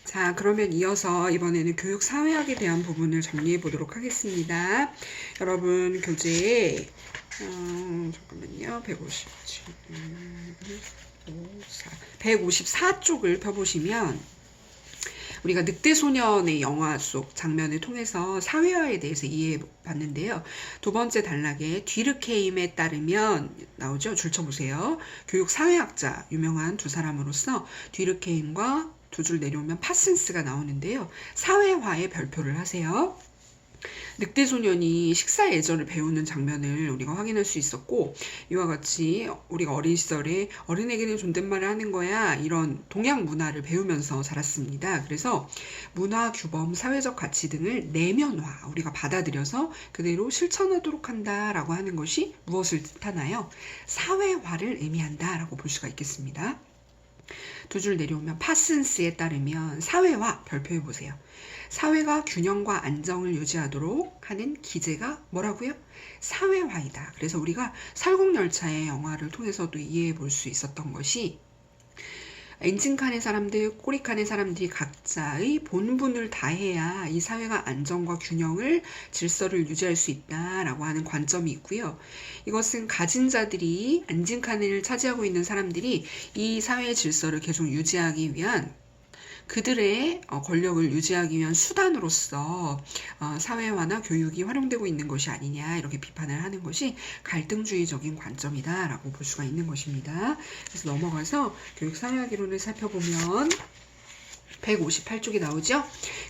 자, 그러면 이어서 이번에는 교육 사회학에 대한 부분을 정리해 보도록 하겠습니다. 여러분 교재에 잠깐만요. 154쪽을 펴보시면 우리가 늑대소년의 영화 속 장면을 통해서 사회화에 대해서 이해해 봤는데요. 두 번째 단락에 뒤르케임에 따르면 나오죠. 줄쳐보세요. 교육 사회학자 유명한 두 사람으로서 뒤르케임과 두 줄 내려오면 파슨스가 나오는데요. 사회화의 별표를 하세요. 늑대소년이 식사 예절을 배우는 장면을 우리가 확인할 수 있었고, 이와 같이 우리가 어린 시절에 어른에게는 존댓말을 하는 거야, 이런 동양 문화를 배우면서 자랐습니다. 그래서 문화, 규범, 사회적 가치 등을 내면화, 우리가 받아들여서 그대로 실천하도록 한다라고 하는 것이 무엇을 뜻하나요? 사회화를 의미한다라고 볼 수가 있겠습니다. 두 줄 내려오면 파슨스에 따르면 사회화 별표해 보세요. 사회가 균형과 안정을 유지하도록 하는 기제가 뭐라고요? 사회화이다. 그래서 우리가 설국열차의 영화를 통해서도 이해해 볼 수 있었던 것이 엔진칸의 사람들, 꼬리칸의 사람들이 각자의 본분을 다해야 이 사회가 안정과 균형을, 질서를 유지할 수 있다라고 하는 관점이 있고요. 이것은 가진 자들이, 엔진칸을 차지하고 있는 사람들이 이 사회의 질서를 계속 유지하기 위한 그들의 권력을 유지하기 위한 수단으로서 사회화나 교육이 활용되고 있는 것이 아니냐, 이렇게 비판을 하는 것이 갈등주의적인 관점이다라고 볼 수가 있는 것입니다. 그래서 넘어가서 교육사회학 이론을 살펴보면 158쪽이 나오죠.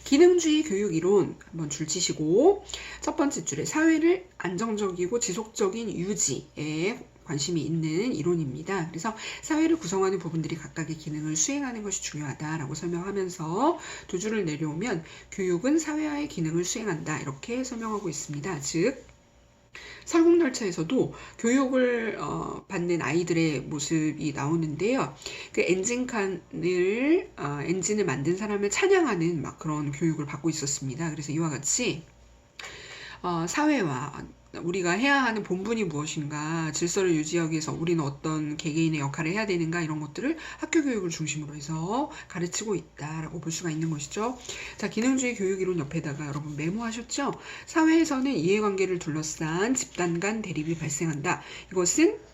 기능주의 교육이론 한번 줄치시고, 첫 번째 줄에 사회를 안정적이고 지속적인 유지에 관심이 있는 이론입니다. 그래서 사회를 구성하는 부분들이 각각의 기능을 수행하는 것이 중요하다라고 설명하면서 두 줄을 내려오면 교육은 사회화의 기능을 수행한다, 이렇게 설명하고 있습니다. 즉 설국열차에서도 교육을 받는 아이들의 모습이 나오는데요. 그 엔진을 만든 사람을 찬양하는 막 그런 교육을 받고 있었습니다. 그래서 이와 같이 사회화, 우리가 해야 하는 본분이 무엇인가, 질서를 유지하기 위해서 우리는 어떤 개개인의 역할을 해야 되는가, 이런 것들을 학교 교육을 중심으로 해서 가르치고 있다라고 볼 수가 있는 것이죠. 자, 기능주의 교육이론 옆에다가 여러분 메모하셨죠? 사회에서는 이해관계를 둘러싼 집단 간 대립이 발생한다. 이것은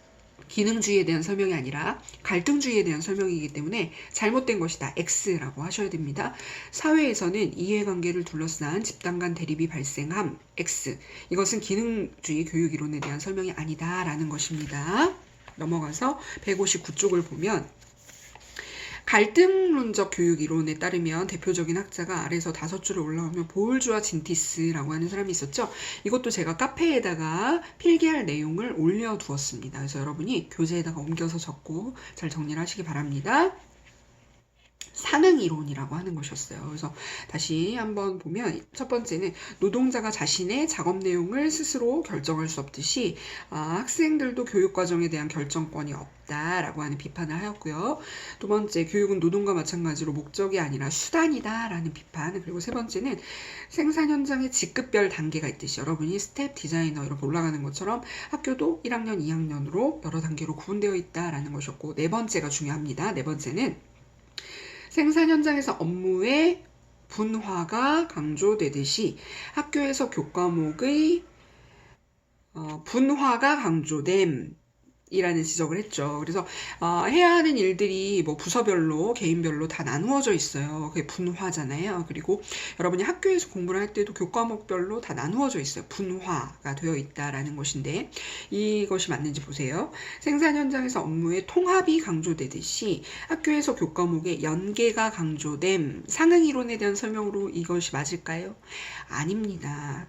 기능주의에 대한 설명이 아니라 갈등주의에 대한 설명이기 때문에 잘못된 것이다, X라고 하셔야 됩니다. 사회에서는 이해관계를 둘러싼 집단 간 대립이 발생함, X. 이것은 기능주의 교육이론에 대한 설명이 아니다 라는 것입니다. 넘어가서 159쪽을 보면 갈등론적 교육 이론에 따르면 대표적인 학자가 아래에서 5줄을 올라오면 보울주아 진티스라고 하는 사람이 있었죠. 이것도 제가 카페에다가 필기할 내용을 올려두었습니다. 그래서 여러분이 교재에다가 옮겨서 적고 잘 정리를 하시기 바랍니다. 산응이론이라고 하는 것이었어요. 그래서 다시 한번 보면 첫 번째는 노동자가 자신의 작업 내용을 스스로 결정할 수 없듯이 학생들도 교육과정에 대한 결정권이 없다라고 하는 비판을 하였고요. 두 번째, 교육은 노동과 마찬가지로 목적이 아니라 수단이다라는 비판. 그리고 세 번째는 생산 현장의 직급별 단계가 있듯이 여러분이 스텝 디자이너 이렇게 올라가는 것처럼 학교도 1학년, 2학년으로 여러 단계로 구분되어 있다라는 것이었고, 네 번째가 중요합니다. 네 번째는 생산 현장에서 업무의 분화가 강조되듯이 학교에서 교과목의 분화가 강조됨 이라는 지적을 했죠. 그래서 해야 하는 일들이 뭐 부서별로, 개인별로 다 나누어져 있어요. 그게 분화잖아요. 그리고 여러분이 학교에서 공부를 할 때도 교과목별로 다 나누어져 있어요. 분화가 되어 있다라는 것인데, 이것이 맞는지 보세요. 생산 현장에서 업무의 통합이 강조되듯이 학교에서 교과목의 연계가 강조됨, 상응이론에 대한 설명으로 이것이 맞을까요? 아닙니다.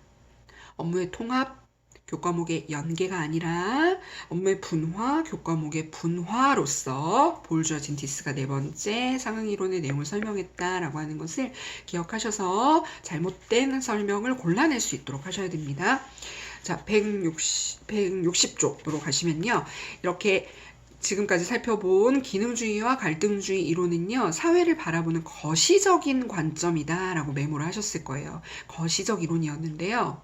업무의 통합, 교과목의 연계가 아니라 업무의 분화, 교과목의 분화로서 보울주아 진티스가 네 번째 상응이론의 내용을 설명했다라고 하는 것을 기억하셔서 잘못된 설명을 골라낼 수 있도록 하셔야 됩니다. 자, 160쪽으로 가시면요. 이렇게 지금까지 살펴본 기능주의와 갈등주의 이론은요, 사회를 바라보는 거시적인 관점이다 라고 메모를 하셨을 거예요. 거시적 이론이었는데요.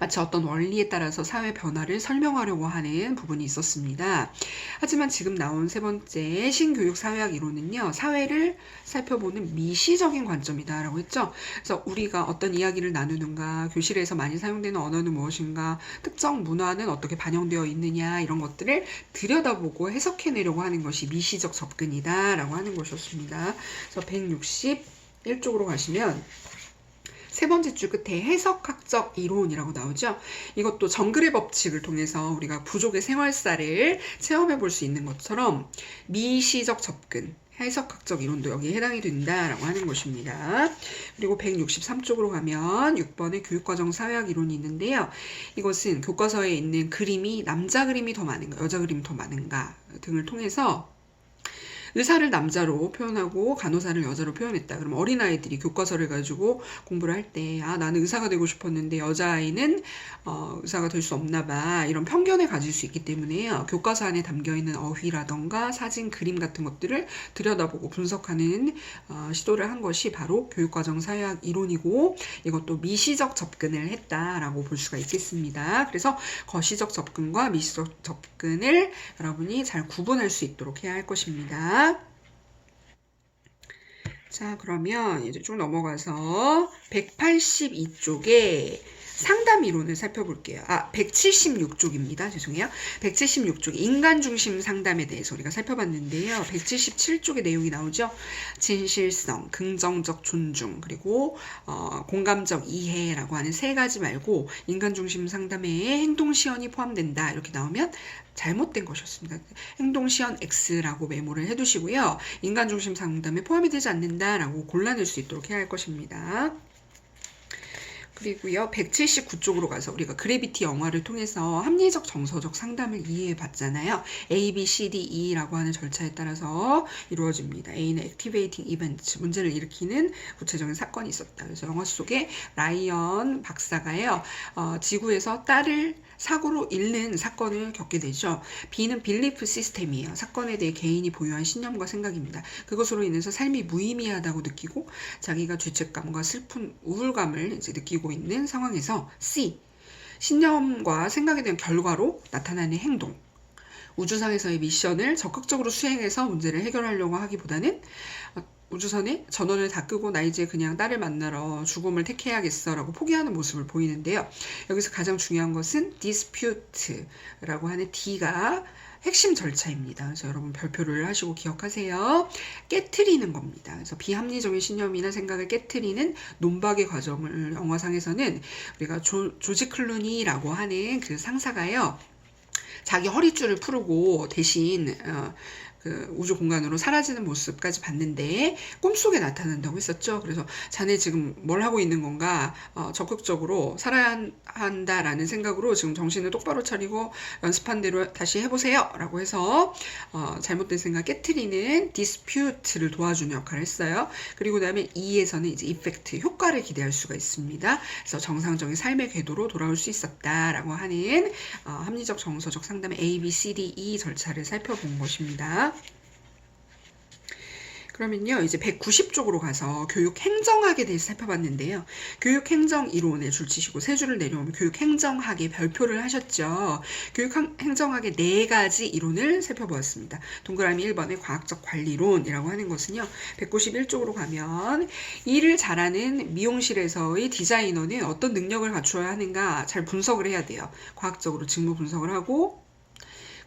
마치 어떤 원리에 따라서 사회 변화를 설명하려고 하는 부분이 있었습니다. 하지만 지금 나온 세 번째 신교육 사회학 이론은요, 사회를 살펴보는 미시적인 관점이다라고 했죠. 그래서 우리가 어떤 이야기를 나누는가, 교실에서 많이 사용되는 언어는 무엇인가, 특정 문화는 어떻게 반영되어 있느냐, 이런 것들을 들여다보고 해석해내려고 하는 것이 미시적 접근이다라고 하는 것이었습니다. 그래서 161쪽으로 가시면 세 번째 줄 끝에 해석학적 이론이라고 나오죠. 이것도 정글의 법칙을 통해서 우리가 부족의 생활사를 체험해 볼 수 있는 것처럼 미시적 접근, 해석학적 이론도 여기에 해당이 된다라고 하는 것입니다. 그리고 163쪽으로 가면 6번의 교육과정 사회학 이론이 있는데요. 이것은 교과서에 있는 그림이 남자 그림이 더 많은가, 여자 그림이 더 많은가 등을 통해서 의사를 남자로 표현하고 간호사를 여자로 표현했다. 그럼 어린아이들이 교과서를 가지고 공부를 할 때, 아, 나는 의사가 되고 싶었는데 여자아이는 의사가 될 수 없나 봐. 이런 편견을 가질 수 있기 때문에요. 교과서 안에 담겨있는 어휘라던가 사진, 그림 같은 것들을 들여다보고 분석하는 시도를 한 것이 바로 교육과정 사회학 이론이고, 이것도 미시적 접근을 했다라고 볼 수가 있겠습니다. 그래서 거시적 접근과 미시적 접근을 여러분이 잘 구분할 수 있도록 해야 할 것입니다. 자, 그러면 이제 쭉 넘어가서 182쪽에 상담 이론을 살펴볼게요. 176쪽입니다. 죄송해요. 176쪽 인간 중심 상담에 대해서 우리가 살펴봤는데요. 177쪽의 내용이 나오죠. 진실성, 긍정적 존중, 그리고 공감적 이해라고 하는 세 가지 말고 인간 중심 상담에 행동 시연이 포함된다. 이렇게 나오면 잘못된 것이었습니다. 행동 시연 X라고 메모를 해두시고요. 인간 중심 상담에 포함이 되지 않는다라고 골라낼 수 있도록 해야 할 것입니다. 그리고요, 179쪽으로 가서 우리가 그래비티 영화를 통해서 합리적 정서적 상담을 이해해 봤잖아요. A, B, C, D, E라고 하는 절차에 따라서 이루어집니다. A는 Activating Event, 문제를 일으키는 구체적인 사건이 있었다. 그래서 영화 속에 라이언 박사가요, 지구에서 딸을 사고로 잃는 사건을 겪게 되죠. B는 빌리프 시스템이에요. 사건에 대해 개인이 보유한 신념과 생각입니다. 그것으로 인해서 삶이 무의미하다고 느끼고 자기가 죄책감과 슬픈 우울감을 이제 느끼고 있는 상황에서 C, 신념과 생각에 대한 결과로 나타나는 행동. 우주상에서의 미션을 적극적으로 수행해서 문제를 해결하려고 하기보다는 우주선에 전원을 다 끄고 나 이제 그냥 딸을 만나러 죽음을 택해야겠어 라고 포기하는 모습을 보이는데요. 여기서 가장 중요한 것은 dispute라고 하는 D가 핵심 절차입니다. 그래서 여러분 별표를 하시고 기억하세요. 깨트리는 겁니다. 그래서 비합리적인 신념이나 생각을 깨트리는 논박의 과정을 영화상에서는 우리가 조지 클루니라고 하는 그 상사가요, 자기 허리줄을 풀고 대신 그 우주 공간으로 사라지는 모습까지 봤는데 꿈속에 나타난다고 했었죠. 그래서 자네 지금 뭘 하고 있는 건가, 적극적으로 살아야 한다라는 생각으로 지금 정신을 똑바로 차리고 연습한 대로 다시 해보세요 라고 해서 잘못된 생각 깨트리는 dispute를 도와주는 역할을 했어요. 그리고 그다음에 E에서는 이제 effect, 효과를 기대할 수가 있습니다. 그래서 정상적인 삶의 궤도로 돌아올 수 있었다라고 하는 합리적 정서적 상담의 A, B, C, D, E 절차를 살펴본 것입니다. 그러면요, 이제 190쪽으로 가서 교육행정학에 대해서 살펴봤는데요. 교육행정 이론에 줄치시고 세 줄을 내려오면 교육행정학에 별표를 하셨죠. 교육행정학의 네 가지 이론을 살펴보았습니다. 동그라미 1번의 과학적 관리론이라고 하는 것은요, 191쪽으로 가면 일을 잘하는 미용실에서의 디자이너는 어떤 능력을 갖추어야 하는가 잘 분석을 해야 돼요. 과학적으로 직무 분석을 하고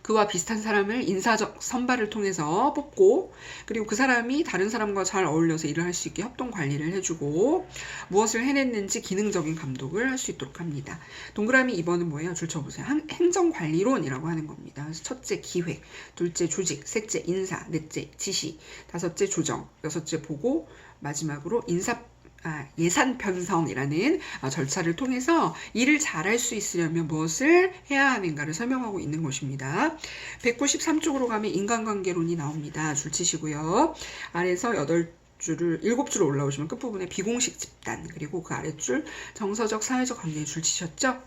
그와 비슷한 사람을 인사적 선발을 통해서 뽑고, 그리고 그 사람이 다른 사람과 잘 어울려서 일을 할 수 있게 협동 관리를 해주고 무엇을 해냈는지 기능적인 감독을 할 수 있도록 합니다. 동그라미 2번은 뭐예요? 줄쳐보세요. 행정관리론이라고 하는 겁니다. 그래서 첫째 기획, 둘째 조직, 셋째 인사, 넷째 지시, 다섯째 조정, 여섯째 보고, 마지막으로 예산 편성이라는 절차를 통해서 일을 잘할 수 있으려면 무엇을 해야 하는가를 설명하고 있는 것입니다. 193쪽으로 가면 인간관계론이 나옵니다. 줄치시고요. 아래에서 7줄 올라오시면 끝부분에 비공식 집단, 그리고 그 아랫줄 정서적 사회적 관계에 줄치셨죠.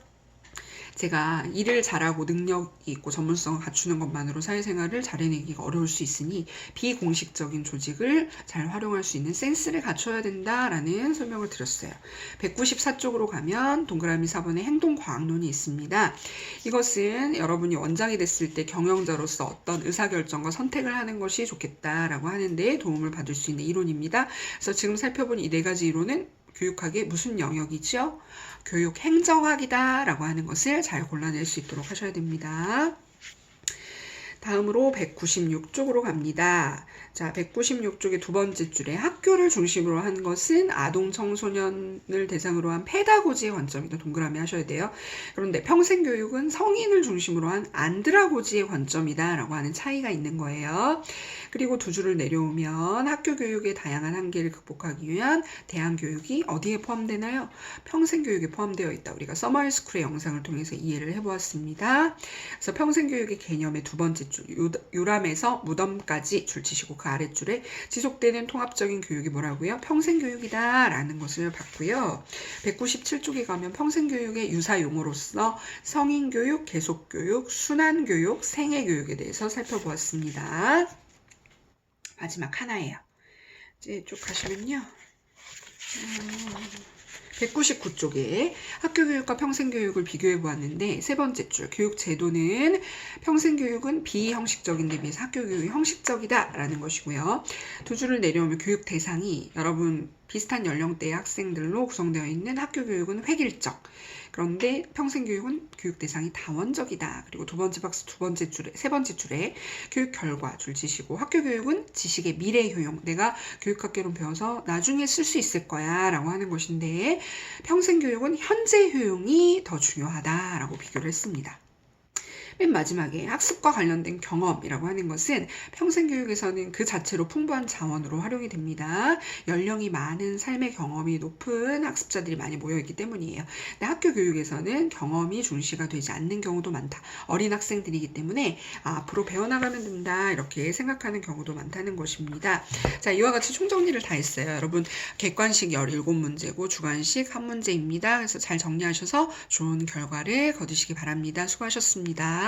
제가 일을 잘하고 능력이 있고 전문성을 갖추는 것만으로 사회생활을 잘 해내기가 어려울 수 있으니 비공식적인 조직을 잘 활용할 수 있는 센스를 갖춰야 된다라는 설명을 드렸어요. 194쪽으로 가면 동그라미 4번에 행동과학론이 있습니다. 이것은 여러분이 원장이 됐을 때 경영자로서 어떤 의사결정과 선택을 하는 것이 좋겠다라고 하는데 도움을 받을 수 있는 이론입니다. 그래서 지금 살펴본 이 네 가지 이론은 교육학의 무슨 영역이죠? 교육 행정학이다 라고 하는 것을 잘 골라낼 수 있도록 하셔야 됩니다. 다음으로 196쪽으로 갑니다. 자, 196쪽의 두 번째 줄에 학교를 중심으로 한 것은 아동 청소년을 대상으로 한 페다고지의 관점이다. 동그라미 하셔야 돼요. 그런데 평생교육은 성인을 중심으로 한 안드라고지의 관점이다 라고 하는 차이가 있는 거예요. 그리고 두 줄을 내려오면 학교 교육의 다양한 한계를 극복하기 위한 대안교육이 어디에 포함되나요? 평생교육에 포함되어 있다. 우리가 서머힐스쿨의 영상을 통해서 이해를 해보았습니다. 그래서 평생교육의 개념의 두 번째 줄, 요람에서 무덤까지 줄치시고 그 아랫줄에 지속되는 통합적인 교육이 뭐라고요? 평생교육이다 라는 것을 봤고요. 197쪽에 가면 평생교육의 유사용어로서 성인교육, 계속교육, 순환교육, 생애교육에 대해서 살펴보았습니다. 마지막 하나예요. 이제 쭉 가시면요. 199쪽에 학교교육과 평생교육을 비교해 보았는데 세 번째 줄 교육제도는 평생교육은 비형식적인 데 비해서 학교교육이 형식적이다 라는 것이고요. 두 줄을 내려오면 교육 대상이 여러분 비슷한 연령대의 학생들로 구성되어 있는 학교교육은 획일적, 그런데 평생교육은 교육 대상이 다원적이다. 그리고 두 번째 박스 세 번째 줄에 교육 결과 줄치시고 학교교육은 지식의 미래 효용, 내가 교육학개론 배워서 나중에 쓸 수 있을 거야 라고 하는 것인데 평생교육은 현재 효용이 더 중요하다라고 비교를 했습니다. 맨 마지막에 학습과 관련된 경험이라고 하는 것은 평생교육에서는 그 자체로 풍부한 자원으로 활용이 됩니다. 연령이 많은 삶의 경험이 높은 학습자들이 많이 모여있기 때문이에요. 근데 학교 교육에서는 경험이 중시가 되지 않는 경우도 많다. 어린 학생들이기 때문에 앞으로 배워나가면 된다 이렇게 생각하는 경우도 많다는 것입니다. 자, 이와 같이 총정리를 다 했어요. 여러분 객관식 17문제고 주관식 1문제입니다. 그래서 잘 정리하셔서 좋은 결과를 거두시기 바랍니다. 수고하셨습니다.